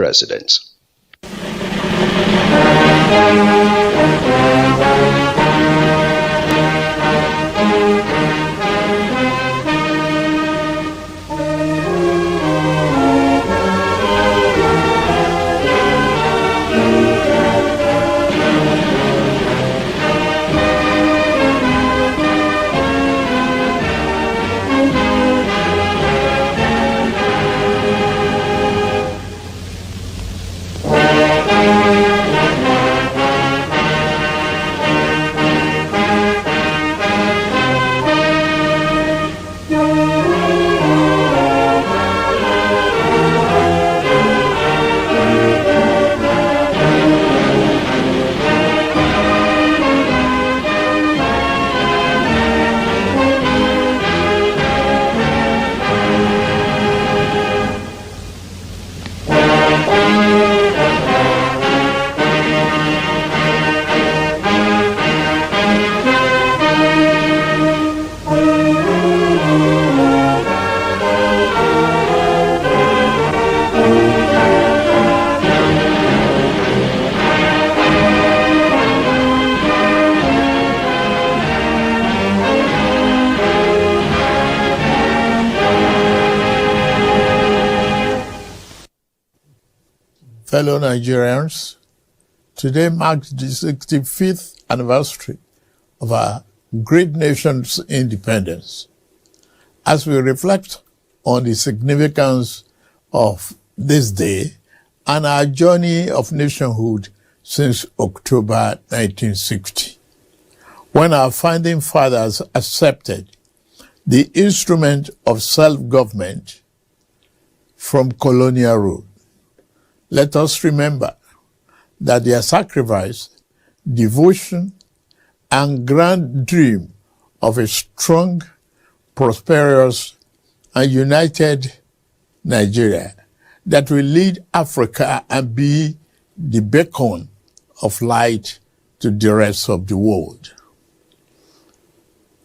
presidents. Fellow Nigerians, today marks the 65th anniversary of our great nation's independence. As we reflect on the significance of this day and our journey of nationhood since October 1960, when our founding fathers accepted the instrument of self-government from colonial rule, let us remember that their sacrifice, devotion, and grand dream of a strong, prosperous, and united Nigeria that will lead Africa and be the beacon of light to the rest of the world.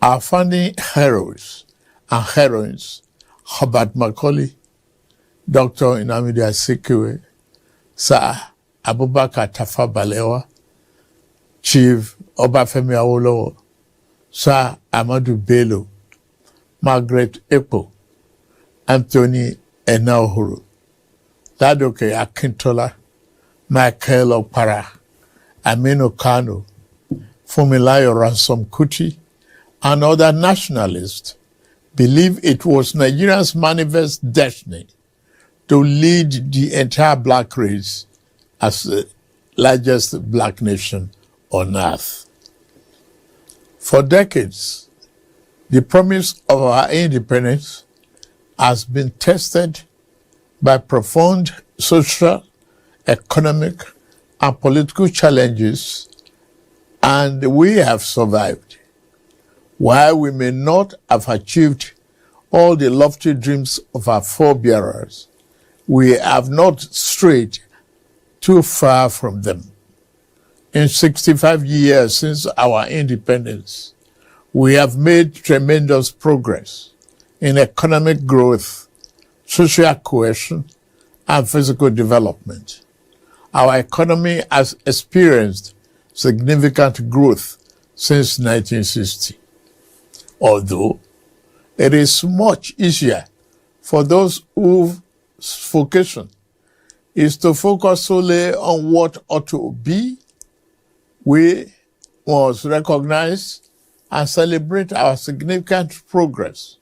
Our founding heroes and heroines, Herbert Macaulay, Dr. Nnamdi Azikiwe, Sir Abubakar Tafawa Balewa, Chief Obafemi Awolowo, Sir Ahmadu Bello, Margaret Ekpo, Anthony Enahoro, Ladoke Akintola, Michael Okpara, Aminu Kano, Funmilayo Ransome Kuti, and other nationalists believe it was Nigeria's manifest destiny to lead the entire black race as the largest black nation on earth. For decades, the promise of our independence has been tested by profound social, economic, and political challenges, and we have survived. While we may not have achieved all the lofty dreams of our forebearers, we have not strayed too far from them. In 65 years since our independence, we have made tremendous progress in economic growth, social cohesion, and physical development. Our economy has experienced significant growth since 1960. Although it is much easier for those whose vocation is to focus solely on what ought to be, we must recognize and celebrate our significant progress.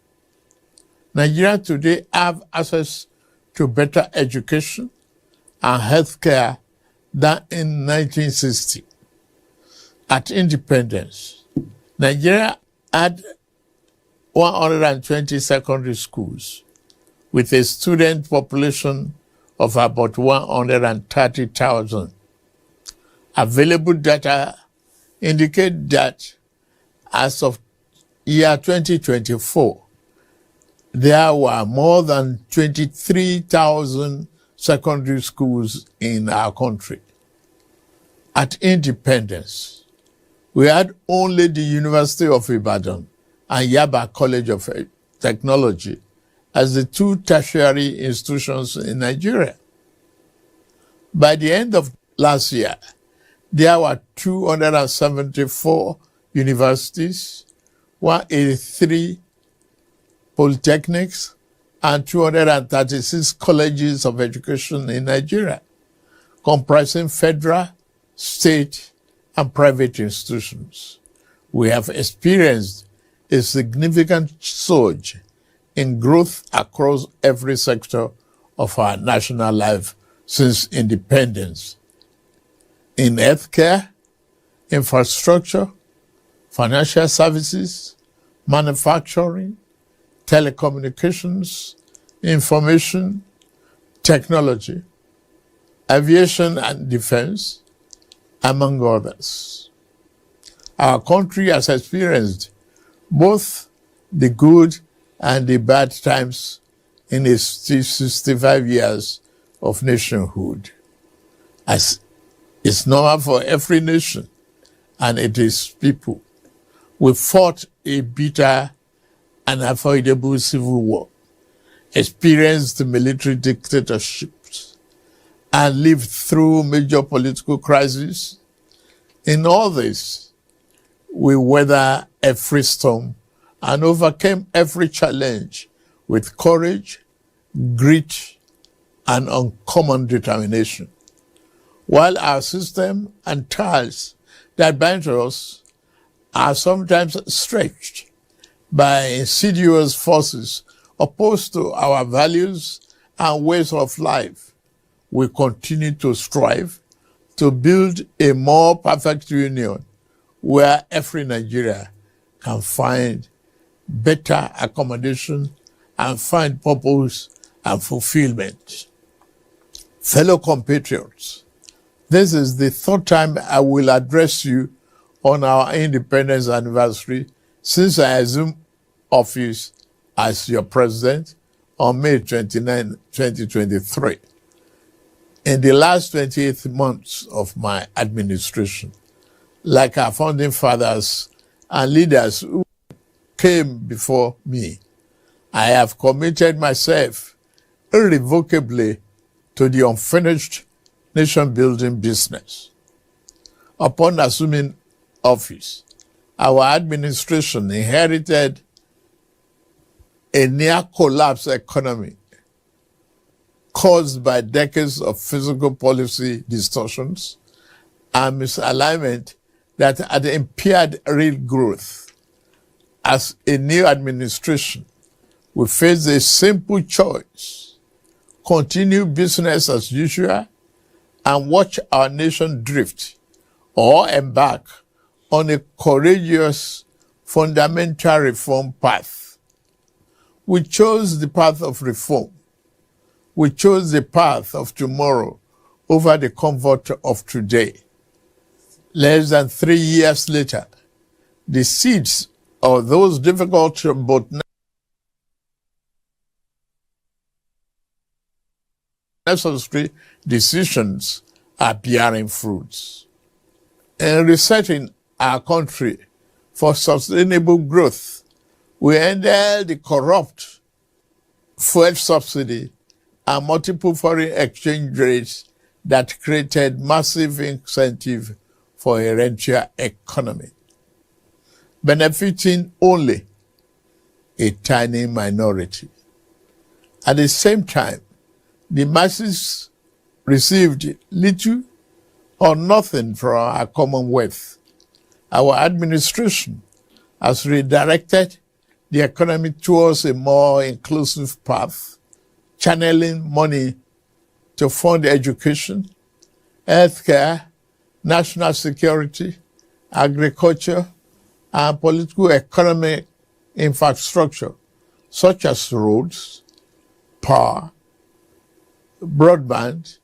Nigeria today have access to better education and healthcare than in 1960. At independence, Nigeria had 120 secondary schools with a student population of about 130,000. Available data indicate that as of year 2024, there were more than 23,000 secondary schools in our country. At independence, we had only the University of Ibadan and Yaba College of Technology as the two tertiary institutions in Nigeria. By the end of last year, there were 274 universities, 183 polytechnics, and 236 colleges of education in Nigeria, comprising federal, state, and private institutions. We have experienced a significant surge in growth across every sector of our national life since independence. In healthcare, infrastructure, financial services, manufacturing, telecommunications, information, technology, aviation and defense, among others. Our country has experienced both the good and the bad times in its 65 years of nationhood. As is normal for every nation and its people, we fought a bitter and unavoidable civil war, experienced military dictatorships, and lived through major political crises. In all this, we weathered every storm and overcame every challenge with courage, grit, and uncommon determination. While our system and ties that bind us are sometimes stretched by insidious forces opposed to our values and ways of life, we continue to strive to build a more perfect union where every Nigerian can find better accommodation and find purpose and fulfillment. Fellow compatriots, this is the third time I will address you on our independence anniversary since I assumed office as your president on May 29, 2023. In the last 28 months of my administration, like our founding fathers and leaders who came before me, I have committed myself irrevocably to the unfinished nation-building business. Upon assuming office, our administration inherited a near-collapse economy caused by decades of fiscal policy distortions and misalignment that had impaired real growth. As a new administration, we face a simple choice: continue business as usual and watch our nation drift, or embark on a courageous fundamental reform path. We chose the path of reform. We chose the path of tomorrow over the comfort of today. Less than 3 years later, the seeds of those difficult but necessary decisions are bearing fruits. In resetting our country for sustainable growth, we ended the corrupt fuel subsidy and multiple foreign exchange rates that created massive incentive for a rentier economy, benefiting only a tiny minority. At the same time, the masses received little or nothing from our commonwealth. Our administration has redirected the economy towards a more inclusive path, channeling money to fund education, healthcare, national security, agriculture, and political economic infrastructure, such as roads, power, broadband,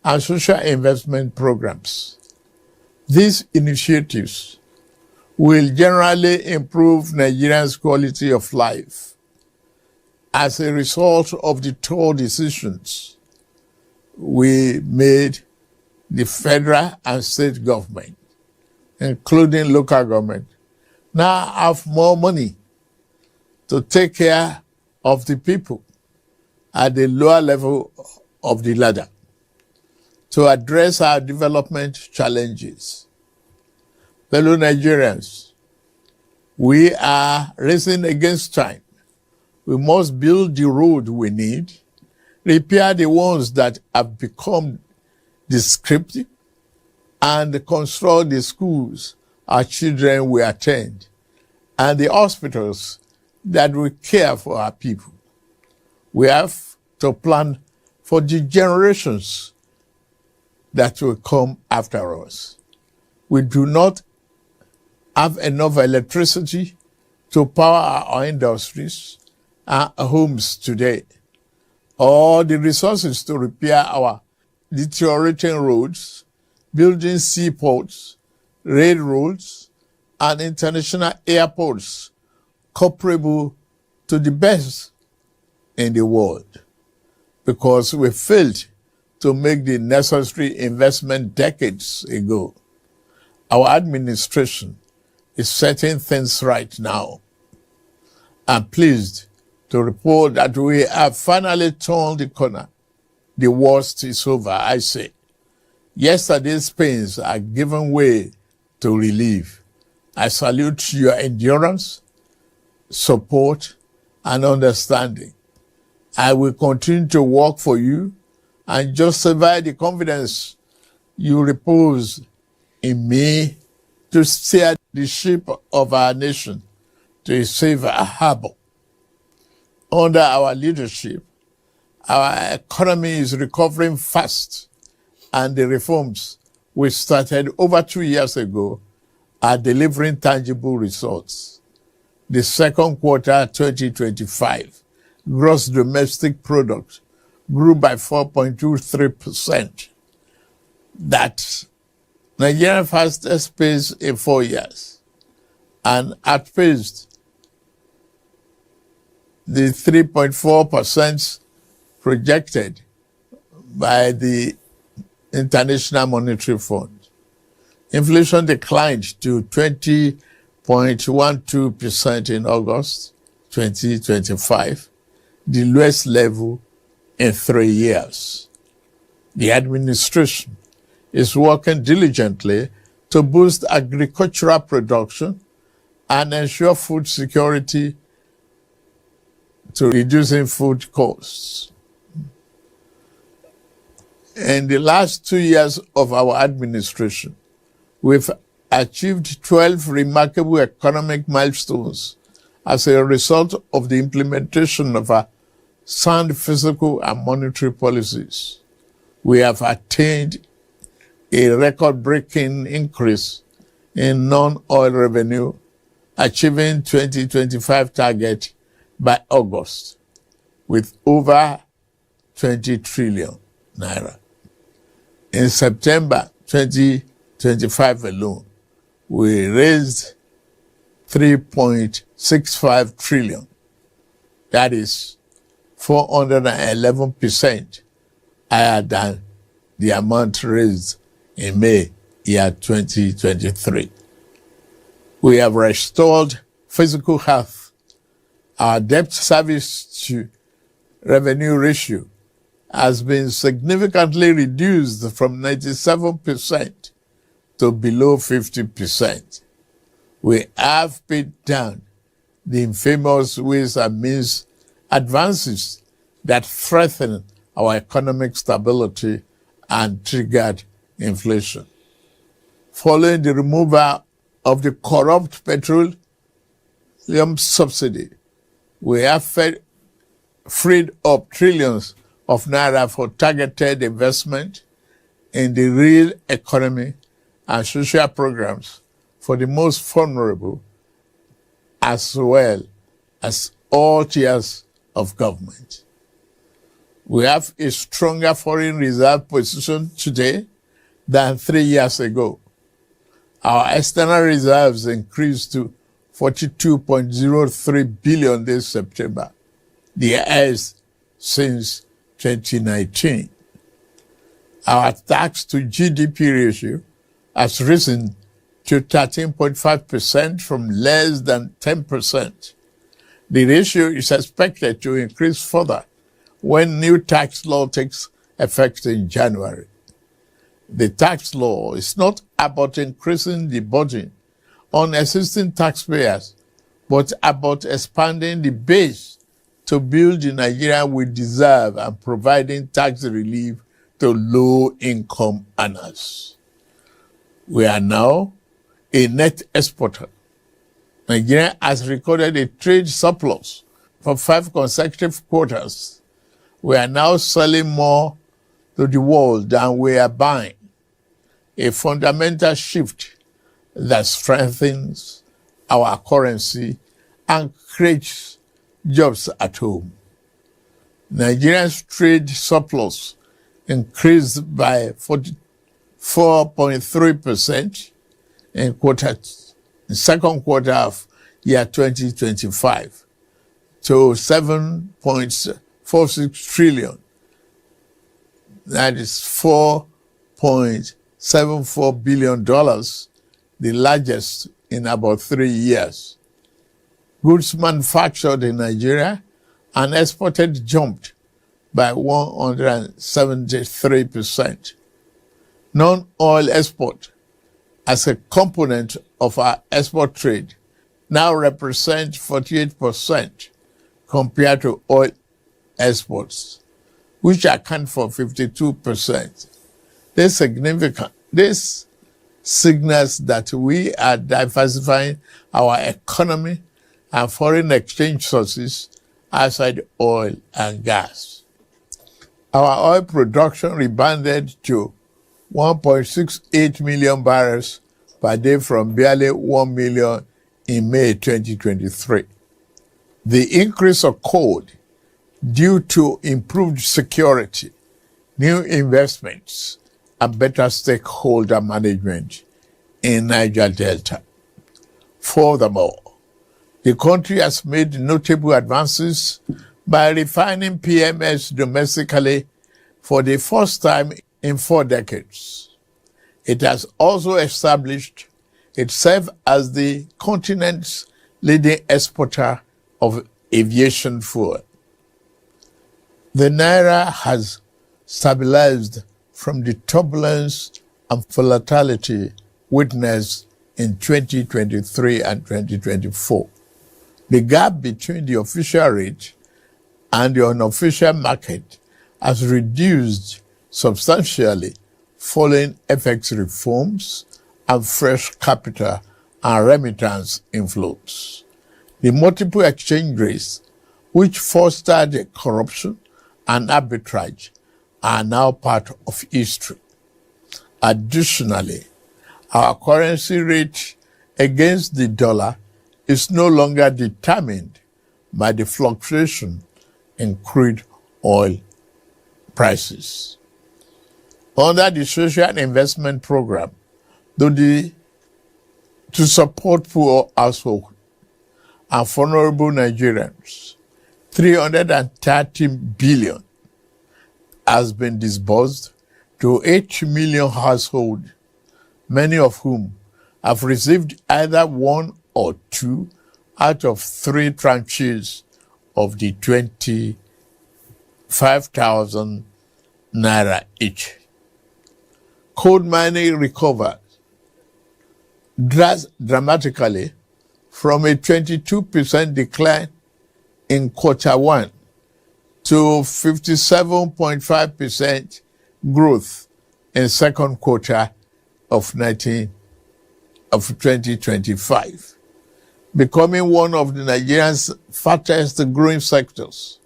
and social investment programs. These initiatives will generally improve Nigerians' quality of life. As a result of the tough decisions we made, the federal and state government, including local government, now have more money to take care of the people at the lower level of the ladder. to address our development challenges. Fellow Nigerians, we are racing against time. We must build the road we need, repair the ones that have become descriptive, and construct the schools our children will attend and the hospitals that will care for our people. We have to plan for the generations that will come after us. We do not have enough electricity to power our industries and homes today, or the resources to repair our deteriorating roads, building seaports, railroads, and international airports comparable to the best in the world, because we failed to make the necessary investment decades ago. Our administration is setting things right now. I'm pleased to report that we have finally turned the corner. The worst is over, I say. Yesterday's pains are giving way to relief. I salute your endurance, support, and understanding. I will continue to work for you and justify the confidence you repose in me to steer the ship of our nation to a safer harbor. Under our leadership, our economy is recovering fast, and the reforms we started over 2 years ago are delivering tangible results. The second quarter 2025 gross domestic product grew by 4.23%. That's Nigeria's fastest pace in 4 years, and outpaced the 3.4% projected by the International Monetary Fund. Inflation declined to 20.12% in August 2025, the lowest level in 3 years. The administration is working diligently to boost agricultural production and ensure food security to reducing food costs. In the last 2 years of our administration, we've achieved 12 remarkable economic milestones as a result of the implementation of our sound fiscal and monetary policies. We have attained a record-breaking increase in non-oil revenue, achieving 2025 target by August with over 20 trillion naira. In September 2025 alone, we raised 3.65 trillion. That is 411% higher than the amount raised in May year 2023. We have restored physical health. Our debt service to revenue ratio has been significantly reduced from 97% to below 50%. We have paid down the infamous ways and means advances that threaten our economic stability and triggered inflation. Following the removal of the corrupt petroleum subsidy, we have freed up trillions of naira for targeted investment in the real economy and social programs for the most vulnerable, as well as all tiers of government. We have a stronger foreign reserve position today than 3 years ago. Our external reserves increased to 42.03 billion this September, the highest since 2019. Our tax to GDP ratio has risen to 13.5% from less than 10%. The ratio is expected to increase further when new tax law takes effect in January. The tax law is not about increasing the burden on existing taxpayers, but about expanding the base to build the Nigeria we deserve and providing tax relief to low-income earners. We are now a net exporter. Nigeria has recorded a trade surplus for 5 consecutive quarters. We are now selling more to the world than we are buying, a fundamental shift that strengthens our currency and creates jobs at home. Nigeria's trade surplus increased by 44.3% in the second quarter of year 2025 to 7.46 trillion. That is $4.74 billion, the largest in about 3 years. Goods manufactured in Nigeria and exported jumped by 173%. Non-oil export as a component of our export trade now represents 48% compared to oil exports, which account for 52%. This signals that we are diversifying our economy and foreign exchange sources outside oil and gas. Our oil production rebounded to 1.68 million barrels per day from barely 1 million in May 2023. The increase occurred due to improved security, new investments, and better stakeholder management in Niger Delta. Furthermore, the country has made notable advances by refining PMS domestically for the first time in 4 decades. It has also established itself as the continent's leading exporter of aviation fuel. The Naira has stabilized from the turbulence and volatility witnessed in 2023 and 2024. The gap between the official rate and the unofficial market has reduced substantially following FX reforms and fresh capital and remittance inflows. The multiple exchange rates, which fostered corruption and arbitrage, are now part of history. Additionally, our currency rate against the dollar is no longer determined by the fluctuation in crude oil prices. Under the Social Investment Program, to support poor households and vulnerable Nigerians, 330 billion has been disbursed to 8 million households, many of whom have received either 1 or 2 out of 3 tranches of the 25,000 naira each. Coal mining recovered dramatically from a 22% decline in quarter 1 to 57.5% growth in second quarter of 2025, becoming one of the Nigeria's fastest growing sectors.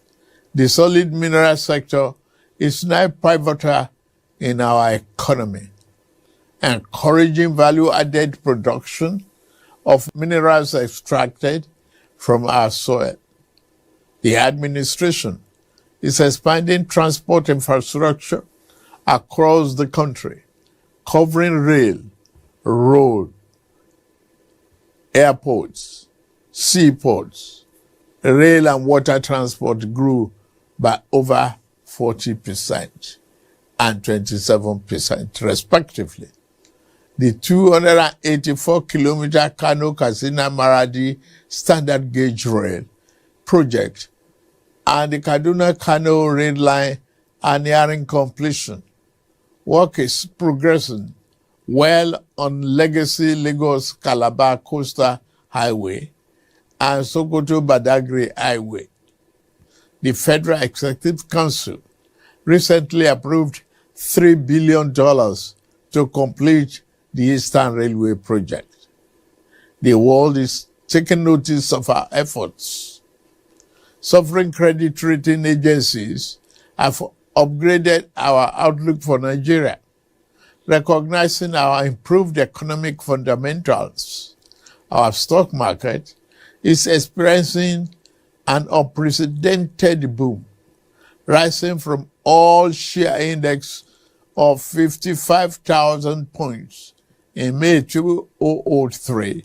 The solid mineral sector is now pivotal in our economy, encouraging value-added production of minerals extracted from our soil. The administration is expanding transport infrastructure across the country, covering rail, road, airports, seaports. Rail and water transport grew by over 40% and 27% respectively. The 284-kilometer Kano-Katsina-Maradi standard gauge rail project and the Kaduna-Kano rail line are nearing completion, Work is progressing well on Legacy Lagos-Calabar Coastal Highway and Sokoto-Badagry Highway. The Federal Executive Council recently approved $3 billion to complete the Eastern Railway project. The world is taking notice of our efforts. Sovereign credit rating agencies have upgraded our outlook for Nigeria, recognizing our improved economic fundamentals. Our stock market is experiencing an unprecedented boom, rising from all-share index of 55,000 points in May 2003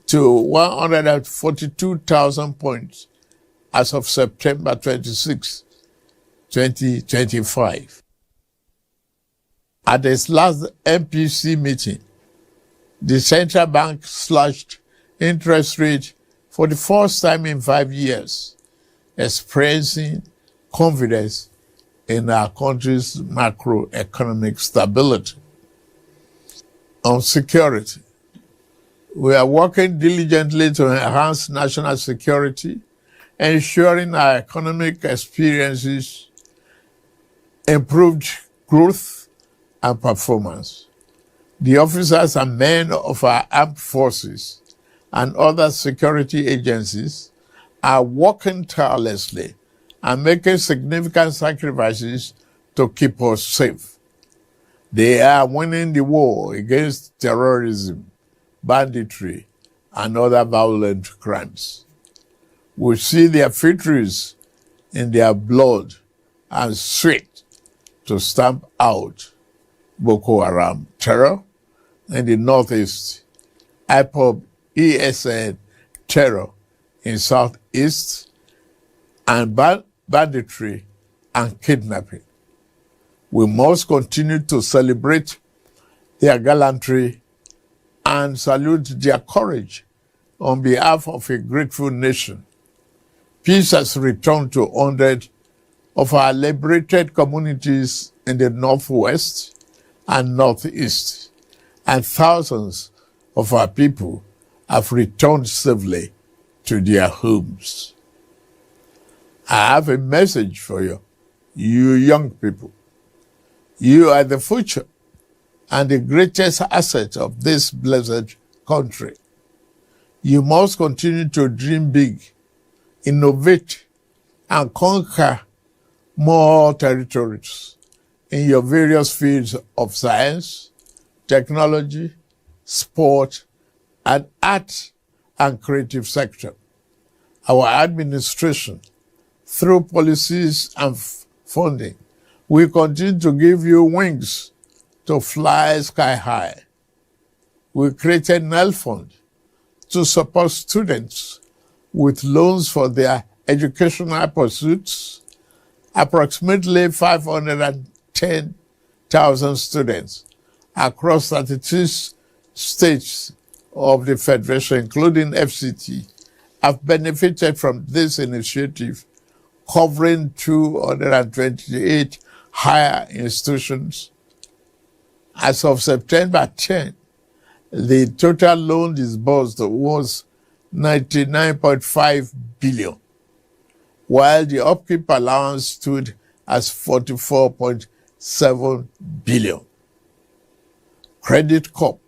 to 142,000 points as of September 26, 2025. At its last MPC meeting, the central bank slashed interest rate for the first time in 5 years, expressing confidence in our country's macroeconomic stability. On security, we are working diligently to enhance national security, ensuring our economic experiences improved growth and performance. The officers and men of our armed forces and other security agencies are working tirelessly and making significant sacrifices to keep us safe. They are winning the war against terrorism, banditry, and other violent crimes. We see their victories in their blood and sweat to stamp out Boko Haram terror in the northeast, IPOB ESN terror in southeast, and banditry and kidnapping. We must continue to celebrate their gallantry and salute their courage on behalf of a grateful nation. Peace has returned to 100 of our liberated communities in the northwest and northeast, and thousands of our people have returned safely to their homes. I have a message for you, you young people. You are the future and the greatest asset of this blessed country. You must continue to dream big, innovate, and conquer more territories in your various fields of science, technology, sport, and art and creative sector. Our administration, through policies and funding, will continue to give you wings to fly sky high. We created NEL Fund to support students with loans for their educational pursuits. Approximately 510,000 students across 36 states of the Federation, including FCT, have benefited from this initiative, covering 228 higher institutions. As of September 10, the total loan disbursed was 99.5 billion, while the upkeep allowance stood as 44.7 billion. Credit Corp,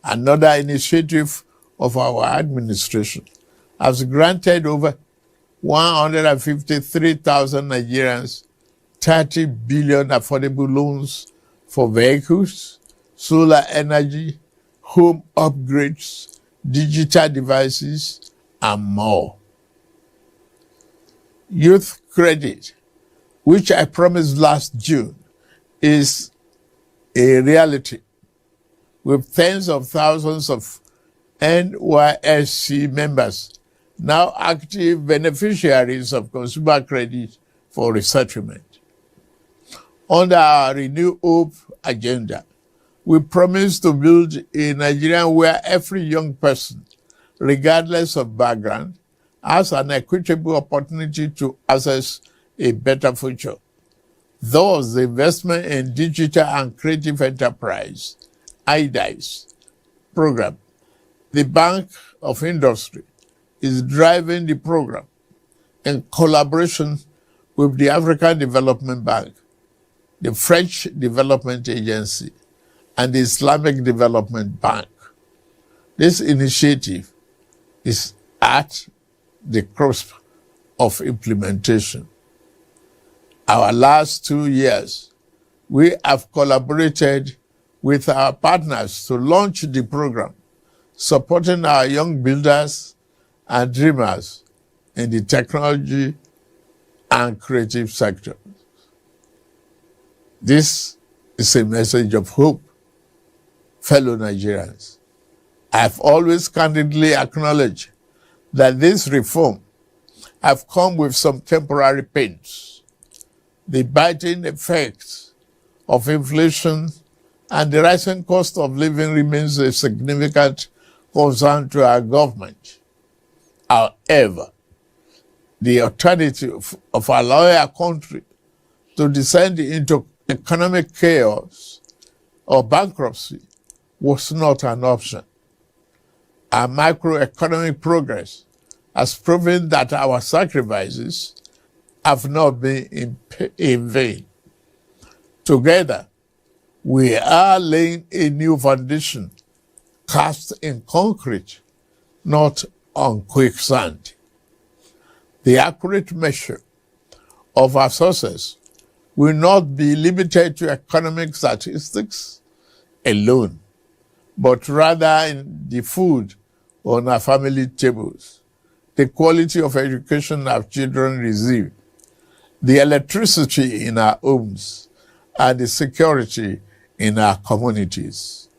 another initiative of our administration, has granted over 153,000 Nigerians 30 billion affordable loans for vehicles, solar energy, home upgrades, digital devices, and more. Youth credit, which I promised last June, is a reality, with tens of thousands of NYSC members now active beneficiaries of consumer credit for resettlement. Under our Renew Hope agenda, we promise to build a Nigeria where every young person, regardless of background, has an equitable opportunity to access a better future. Thus, the investment in digital and creative enterprise, IDICE program, the Bank of Industry, is driving the program in collaboration with the African Development Bank, the French Development Agency, and the Islamic Development Bank. This initiative is at the cusp of implementation. Our last 2 years, we have collaborated with our partners to launch the program, supporting our young builders and dreamers in the technology and creative sectors. This is a message of hope, fellow Nigerians. I have always candidly acknowledged that this reform have come with some temporary pains. The biting effects of inflation and the rising cost of living remains a significant concern to our government. However, the alternative of allowing our country to descend into economic chaos or bankruptcy was not an option. Our macroeconomic progress has proven that our sacrifices have not been in vain. Together, we are laying a new foundation cast in concrete, not on quicksand. The accurate measure of our success will not be limited to economic statistics alone, but rather in the food on our family tables, the quality of education our children receive, the electricity in our homes, and the security in our communities.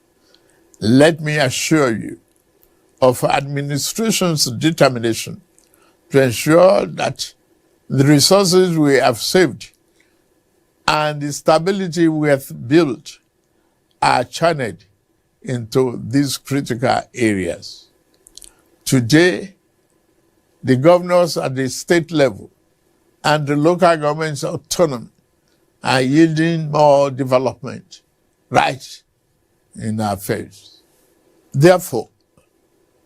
Let me assure you of administration's determination to ensure that the resources we have saved and the stability we have built are channeled into these critical areas. Today, the governors at the state level and the local government's autonomy are yielding more development right in our face. Therefore,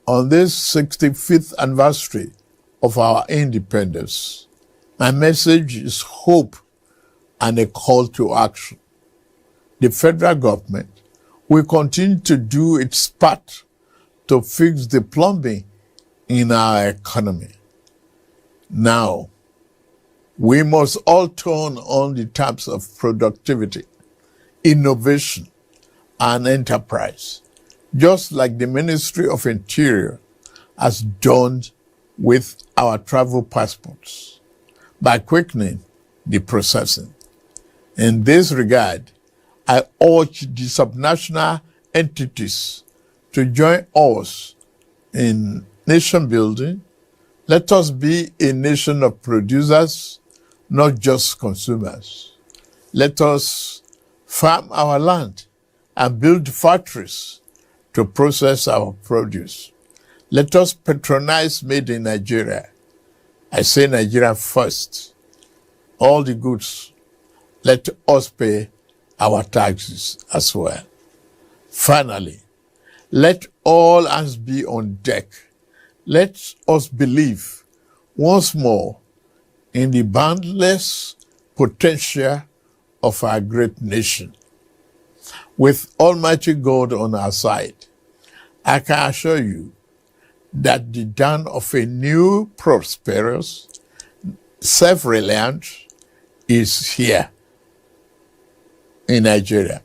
on this 65th anniversary of our independence, my message is hope and a call to action. The federal government will continue to do its part to fix the plumbing in our economy. Now, we must all turn on the taps of productivity, innovation, and enterprise, just like the Ministry of Interior has done with our travel passports, by quickening the processing. In this regard, I urge the subnational entities to join us in nation building. Let us be a nation of producers, not just consumers. Let us farm our land and build factories to process our produce. Let us patronize made in Nigeria. I say Nigeria first. All the goods, let us pay our taxes as well. Finally, let all hands be on deck. Let us believe once more in the boundless potential of our great nation. With Almighty God on our side, I can assure you that the dawn of a new, prosperous, self-reliant is here in Nigeria.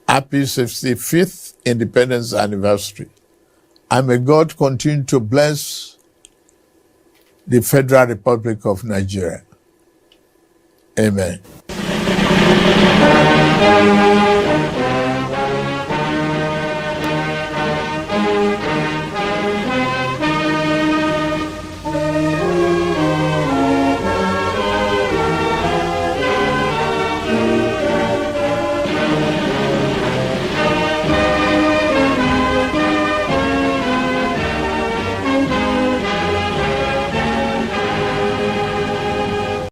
Happy 65th Independence Anniversary. And may God continue to bless the Federal Republic of Nigeria. Amen.